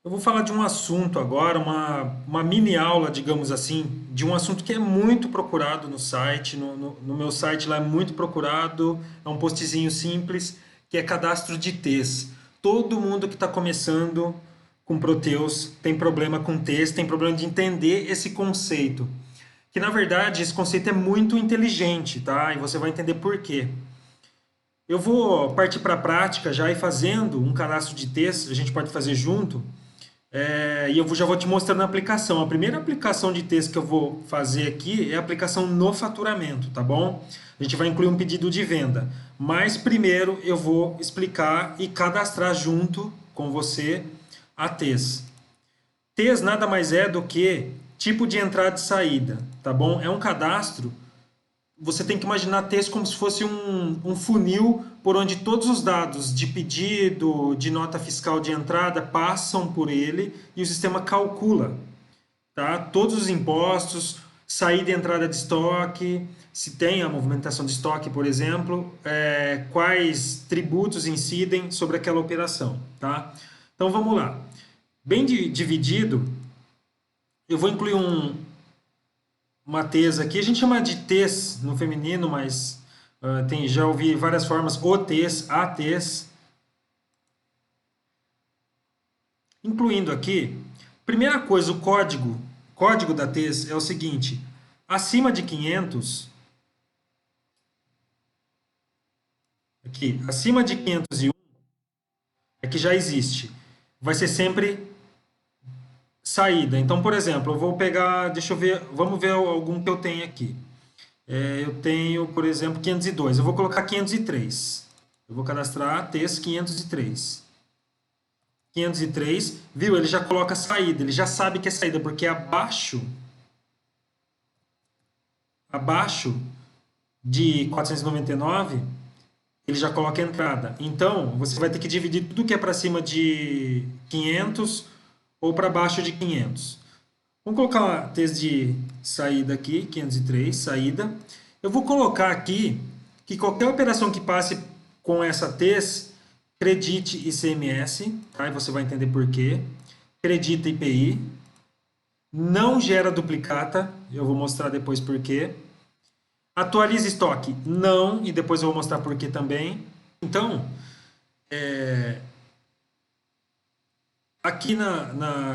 Eu vou falar de um assunto agora, uma mini aula, digamos assim, de um assunto que é muito procurado no site. No meu site lá é muito procurado, é um postzinho simples, que é cadastro de T's. Todo mundo que está começando com Proteus tem problema com T's, tem problema de entender esse conceito. Que na verdade esse conceito é muito inteligente, tá? E você vai entender por quê. Eu vou partir para a prática já e fazendo um cadastro de T's, a gente pode fazer junto. E eu já vou te mostrando a aplicação. A primeira aplicação de texto que eu vou fazer aqui é a aplicação no faturamento, tá bom? A gente vai incluir um pedido de venda. Mas primeiro eu vou explicar e cadastrar junto com você a TES. TES nada mais é do que tipo de entrada e saída, tá bom? É um cadastro. Você tem que imaginar texto como se fosse um funil por onde todos os dados de pedido, de nota fiscal de entrada passam por ele e o sistema calcula, tá? Todos os impostos, saída e entrada de estoque, se tem a movimentação de estoque, por exemplo, quais tributos incidem sobre aquela operação, tá? Então vamos lá. Bem dividido, eu vou incluir uma tez aqui. A gente chama de tez no feminino, mas já ouvi várias formas. O tez, a tez. Incluindo aqui, primeira coisa, código da tez é o seguinte: acima de 500, aqui, acima de 501 é que já existe. Vai ser sempre saída. Então, por exemplo, eu vou pegar, deixa eu ver, vamos ver algum que eu tenho aqui. Eu tenho, por exemplo, 502. Eu vou colocar 503. Eu vou cadastrar TES 503. 503, viu? Ele já coloca saída, ele já sabe que é saída, porque abaixo de 499, ele já coloca entrada. Então, você vai ter que dividir tudo que é para cima de 500 ou para baixo de 500. Vamos colocar a tese de saída aqui, 503, saída. Eu vou colocar aqui que qualquer operação que passe com essa TES, credite ICMS, tá? E você vai entender por quê. Credita IPI, não gera duplicata, eu vou mostrar depois por quê. Atualiza estoque, não, e depois eu vou mostrar por quê também. Então, aqui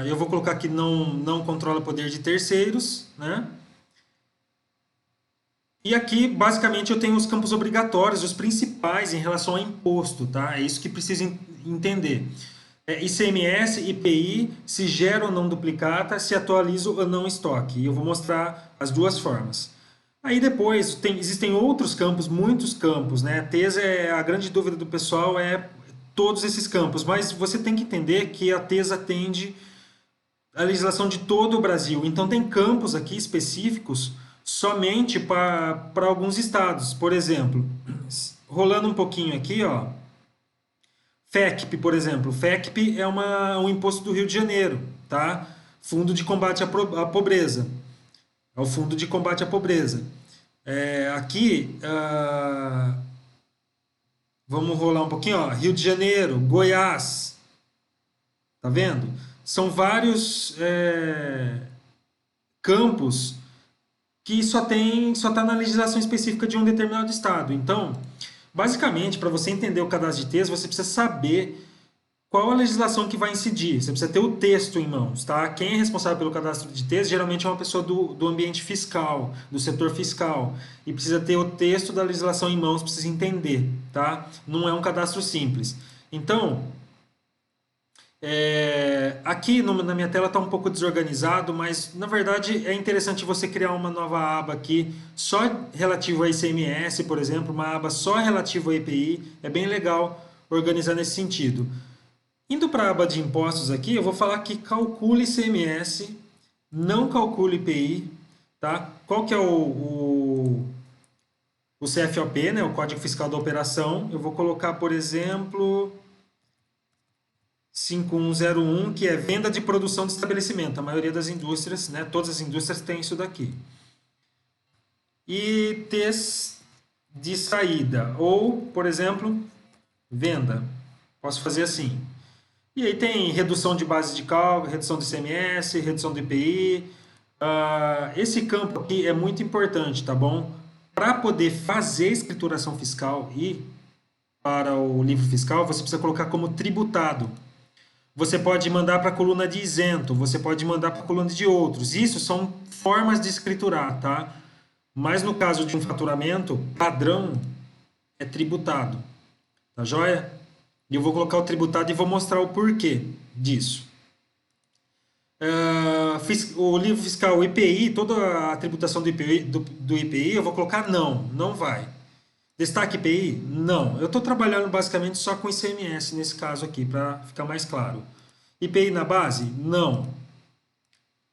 eu vou colocar que não controla poder de terceiros, né? E aqui, basicamente, eu tenho os campos obrigatórios, os principais em relação a imposto, tá? É isso que precisa entender. ICMS, IPI, se gera ou não duplicata, se atualiza ou não estoque. E eu vou mostrar as duas formas. Aí depois existem outros campos, muitos campos, né? TES a grande dúvida do pessoal é todos esses campos, mas você tem que entender que a TES atende a legislação de todo o Brasil. Então tem campos aqui específicos somente para alguns estados. Por exemplo, rolando um pouquinho aqui, ó, FECP, por exemplo. FECP é um imposto do Rio de Janeiro, tá? Fundo de combate à pobreza. É o Fundo de Combate à Pobreza. Aqui, vamos rolar um pouquinho, ó, Rio de Janeiro, Goiás, tá vendo? São vários campos que só está na legislação específica de um determinado estado. Então, basicamente, para você entender o cadastro de texto, você precisa saber qual a legislação que vai incidir. Você precisa ter o texto em mãos, tá? Quem é responsável pelo cadastro de texto geralmente é uma pessoa do ambiente fiscal, do setor fiscal, e precisa ter o texto da legislação em mãos, precisa entender, tá? Não é um cadastro simples. Então, aqui na minha tela está um pouco desorganizado, mas na verdade é interessante você criar uma nova aba aqui só relativo a ICMS, por exemplo, uma aba só relativa ao EPI. É bem legal organizar nesse sentido. Indo para a aba de impostos aqui, eu vou falar que calcule ICMS, não calcule IPI, tá? Qual que é o CFOP, né? O Código Fiscal da Operação? Eu vou colocar, por exemplo, 5101, que é venda de produção de estabelecimento. A maioria das indústrias, né? Todas as indústrias têm isso daqui. E TES de saída, ou, por exemplo, venda. Posso fazer assim. E aí tem redução de base de cálculo, redução do ICMS, redução do IPI. Esse campo aqui é muito importante, tá bom? Para poder fazer escrituração fiscal e para o livro fiscal, você precisa colocar como tributado. Você pode mandar para a coluna de isento, você pode mandar para a coluna de outros. Isso são formas de escriturar, tá? Mas no caso de um faturamento, padrão é tributado. Tá joia? E eu vou colocar o tributado e vou mostrar o porquê disso. O livro fiscal, o IPI, toda a tributação do IPI, eu vou colocar não, não vai. Destaque IPI? Não. Eu estou trabalhando basicamente só com ICMS nesse caso aqui, para ficar mais claro. IPI na base? Não.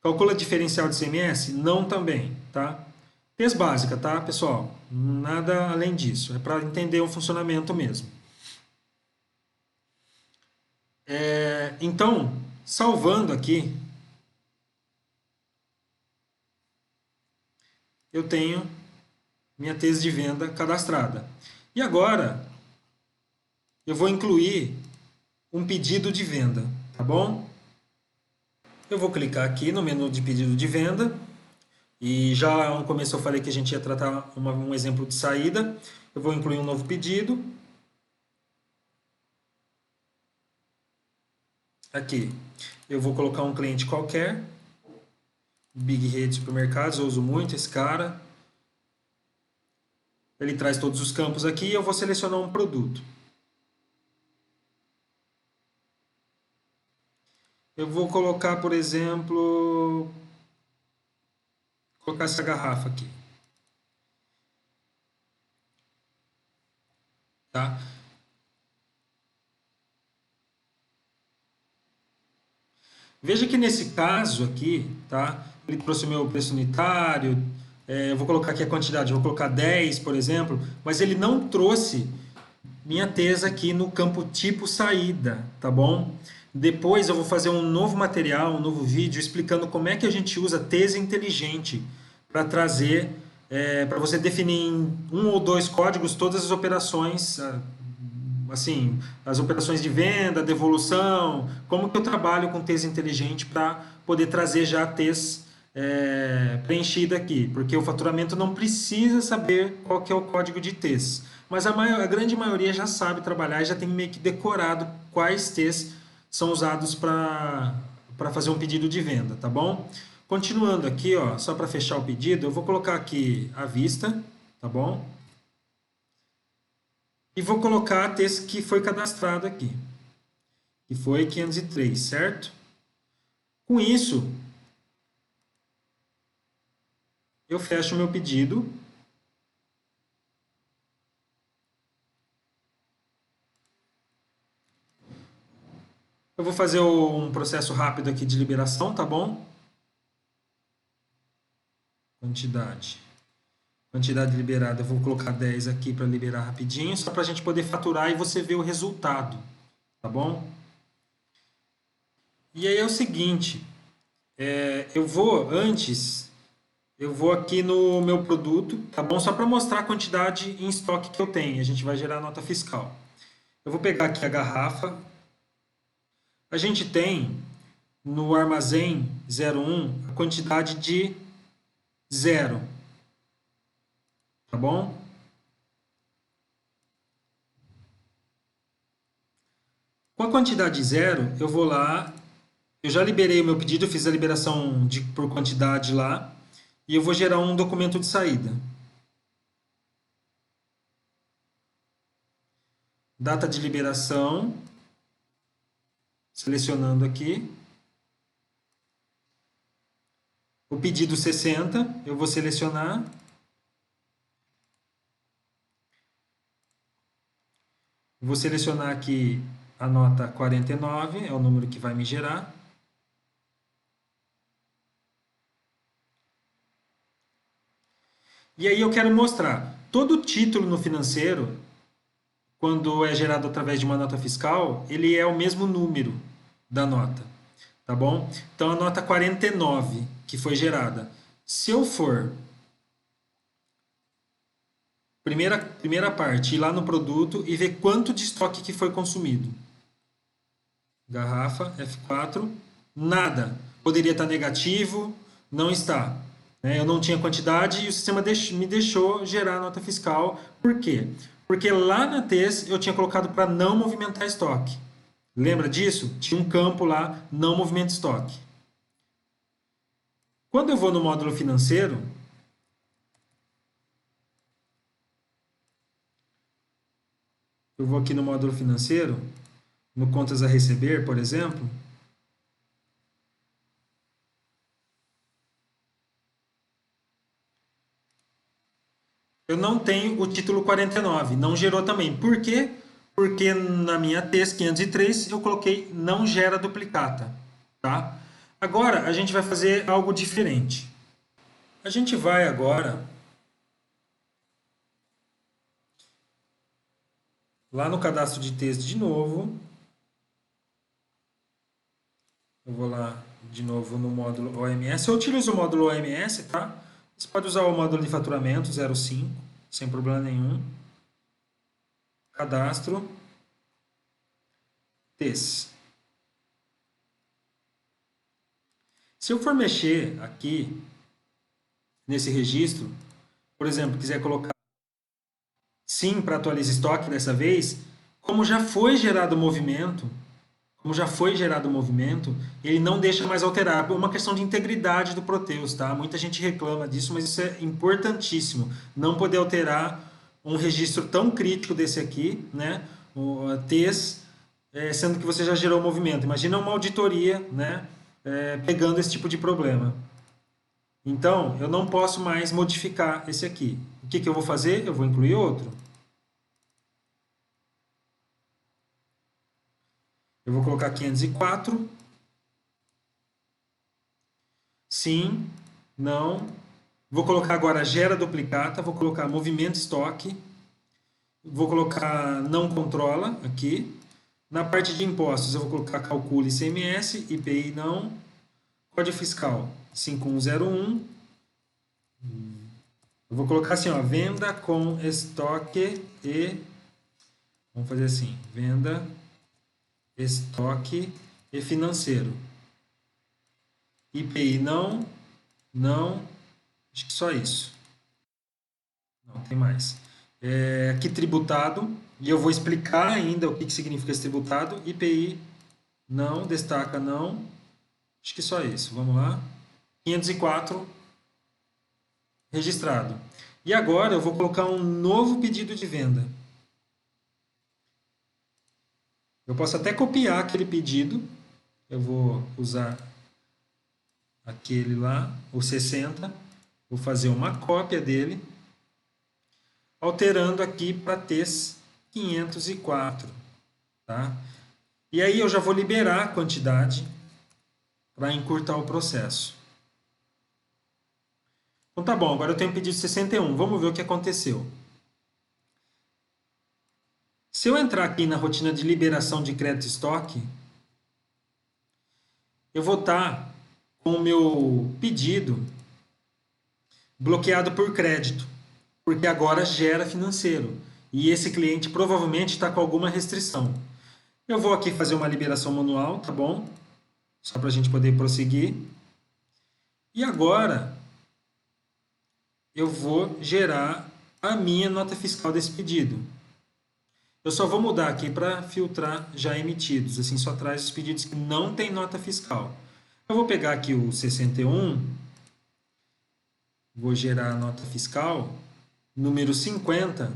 Calcula diferencial de ICMS? Não também, tá? PES básica, tá, pessoal? Nada além disso. É para entender o funcionamento mesmo. Então, salvando aqui, eu tenho minha tese de venda cadastrada. E agora, eu vou incluir um pedido de venda, tá bom? Eu vou clicar aqui no menu de pedido de venda. E já no começo eu falei que a gente ia tratar um exemplo de saída. Eu vou incluir um novo pedido. Aqui, eu vou colocar um cliente qualquer. Big Rede Supermercados, eu uso muito esse cara. Ele traz todos os campos aqui e eu vou selecionar um produto. Eu vou colocar, por exemplo, colocar essa garrafa aqui. Tá? Veja que nesse caso aqui, tá? Ele trouxe o meu preço unitário, eu vou colocar aqui a quantidade, eu vou colocar 10, por exemplo, mas ele não trouxe minha tesa aqui no campo tipo saída, tá bom? Depois eu vou fazer um novo material, um novo vídeo explicando como é que a gente usa tese inteligente para trazer, para você definir em um ou dois códigos todas as operações, assim, as operações de venda, devolução, como que eu trabalho com tese inteligente para poder trazer já a tese preenchida aqui, porque o faturamento não precisa saber qual que é o código de TES, mas a grande maioria já sabe trabalhar e já tem meio que decorado quais TES são usados para fazer um pedido de venda, tá bom? Continuando aqui, ó, só para fechar o pedido, eu vou colocar aqui à vista, tá bom? E vou colocar a TES que foi cadastrado aqui, que foi 503, certo? Com isso, eu fecho o meu pedido. Eu vou fazer um processo rápido aqui de liberação, tá bom? Quantidade. Quantidade liberada, eu vou colocar 10 aqui para liberar rapidinho, só para a gente poder faturar e você ver o resultado, tá bom? E aí é o seguinte, eu vou aqui no meu produto, tá bom? Só para mostrar a quantidade em estoque que eu tenho, a gente vai gerar a nota fiscal. Eu vou pegar aqui a garrafa. A gente tem no armazém 01 a quantidade de 0, tá bom? Com a quantidade 0, eu vou lá, eu já liberei o meu pedido, eu fiz a liberação por quantidade lá, e eu vou gerar um documento de saída. Data de liberação, selecionando aqui. O pedido 60, eu vou selecionar. Vou selecionar aqui a nota 49, é o número que vai me gerar. E aí eu quero mostrar, todo título no financeiro, quando é gerado através de uma nota fiscal, ele é o mesmo número da nota, tá bom? Então a nota 49 que foi gerada, se eu for primeira parte, ir lá no produto e ver quanto de estoque que foi consumido. Garrafa, F4, nada. Poderia estar negativo, não está. Né? Eu não tinha quantidade e o sistema me deixou gerar a nota fiscal. Por quê? Porque lá na TES eu tinha colocado para não movimentar estoque. Lembra disso? Tinha um campo lá, não movimenta estoque. Quando eu vou no módulo financeiro, eu vou aqui no módulo financeiro, no contas a receber, por exemplo, eu não tenho o título 49, não gerou também. Por quê? Porque na minha TES 503 eu coloquei não gera duplicata, tá? Agora a gente vai fazer algo diferente. A gente vai agora lá no cadastro de TES de novo. Eu vou lá de novo no módulo OMS. Eu utilizo o módulo OMS, tá? Você pode usar o módulo de faturamento 05, sem problema nenhum. Cadastro. TES. Se eu for mexer aqui nesse registro, por exemplo, quiser colocar sim para atualizar estoque dessa vez, como já foi gerado o movimento, ele não deixa mais alterar. É uma questão de integridade do Proteus, tá? Muita gente reclama disso, mas isso é importantíssimo. Não poder alterar um registro tão crítico desse aqui, né? O TES, sendo que você já gerou o movimento. Imagina uma auditoria, né? Pegando esse tipo de problema. Então, eu não posso mais modificar esse aqui. O que eu vou fazer? Eu vou incluir outro. Eu vou colocar 504. Sim, não. Vou colocar agora gera duplicata, vou colocar movimento estoque. Vou colocar não controla aqui. Na parte de impostos eu vou colocar calcule ICMS, IPI não. Código fiscal 5101. Eu vou colocar assim, ó, venda com estoque e... Vamos fazer assim, venda, estoque e financeiro. IPI não, acho que só isso. Não, tem mais. Aqui tributado, e eu vou explicar ainda o que significa esse tributado. IPI não, destaca não, acho que só isso. Vamos lá. 504 registrado. E agora eu vou colocar um novo pedido de venda. Eu posso até copiar aquele pedido. Eu vou usar aquele lá, o 60. Vou fazer uma cópia dele, alterando aqui para TES 504. Tá? E aí eu já vou liberar a quantidade para encurtar o processo. Então tá bom, agora eu tenho pedido 61. Vamos ver o que aconteceu. Se eu entrar aqui na rotina de liberação de crédito e estoque, eu vou estar com o meu pedido bloqueado por crédito, porque agora gera financeiro. E esse cliente provavelmente está com alguma restrição. Eu vou aqui fazer uma liberação manual, tá bom? Só para a gente poder prosseguir. E agora eu vou gerar a minha nota fiscal desse pedido. Eu só vou mudar aqui para filtrar já emitidos, assim só traz os pedidos que não tem nota fiscal. Eu vou pegar aqui o 61, vou gerar a nota fiscal, número 50.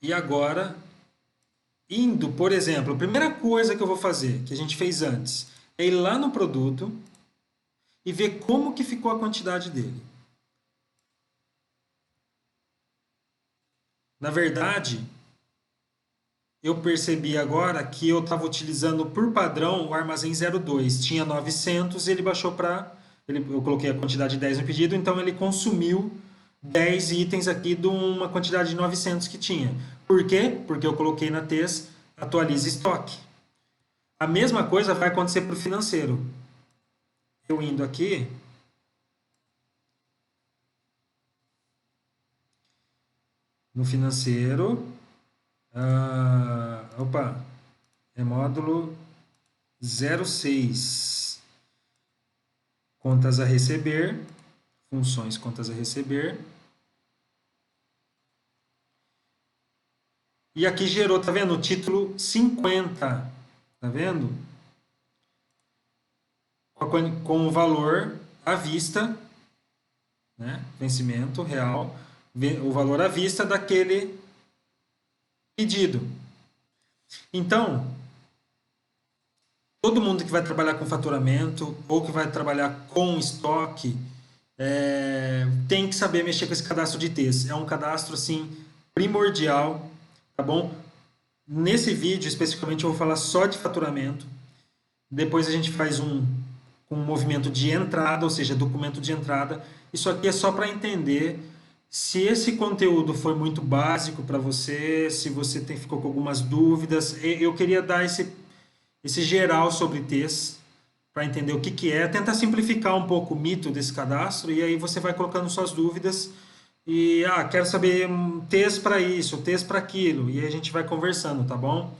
E agora, indo, por exemplo, a primeira coisa que eu vou fazer, que a gente fez antes, é ir lá no produto e ver como que ficou a quantidade dele. Na verdade, eu percebi agora que eu estava utilizando por padrão o armazém 02. Tinha 900 e ele baixou para... Eu coloquei a quantidade de 10 no pedido, então ele consumiu 10 itens aqui de uma quantidade de 900 que tinha. Por quê? Porque eu coloquei na TES atualize estoque. A mesma coisa vai acontecer para o financeiro. Eu indo aqui, no financeiro. Opa, é módulo 06. Contas a receber, funções contas a receber. E aqui gerou, tá vendo? O título 50, tá vendo? Com o valor à vista, né? Vencimento real, o valor à vista daquele pedido. Então, todo mundo que vai trabalhar com faturamento ou que vai trabalhar com estoque tem que saber mexer com esse cadastro de T's. É um cadastro assim primordial, tá bom? Nesse vídeo especificamente eu vou falar só de faturamento. Depois a gente faz um movimento de entrada, ou seja, documento de entrada. Isso aqui é só para entender se esse conteúdo foi muito básico para você, se você ficou com algumas dúvidas. Eu queria dar esse geral sobre T's, para entender o que é, tentar simplificar um pouco o mito desse cadastro, e aí você vai colocando suas dúvidas e, quero saber T's para isso, T's para aquilo, e aí a gente vai conversando, tá bom?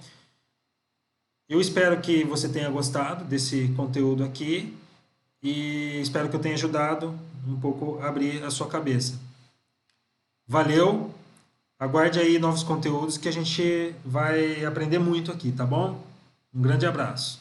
Eu espero que você tenha gostado desse conteúdo aqui e espero que eu tenha ajudado um pouco a abrir a sua cabeça. Valeu! Aguarde aí novos conteúdos que a gente vai aprender muito aqui, tá bom? Um grande abraço.